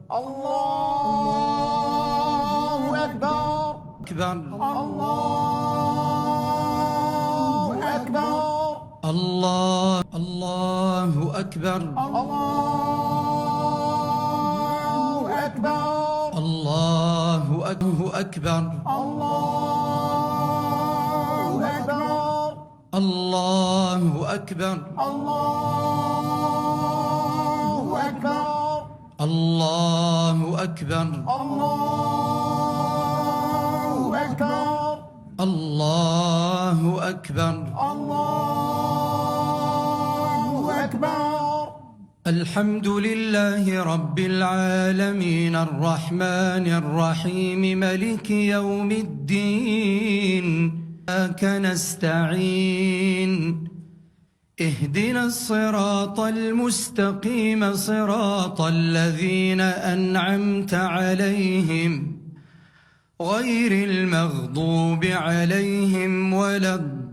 الله أكبر. الله أكبر. الله أكبر. الله أكبر. الله أكبر. الله أكبر. الله أكبر. الله أكبر. الله أكبر. الله أكبر. الله أكبر. الله أكبر. الحمد لله رب العالمين الرحمن الرحيم ملك يوم الدين إياك نستعين اهدنا الصراط المستقيم صراط الذين أنعمت عليهم غير المغضوب عليهم ولا الضالين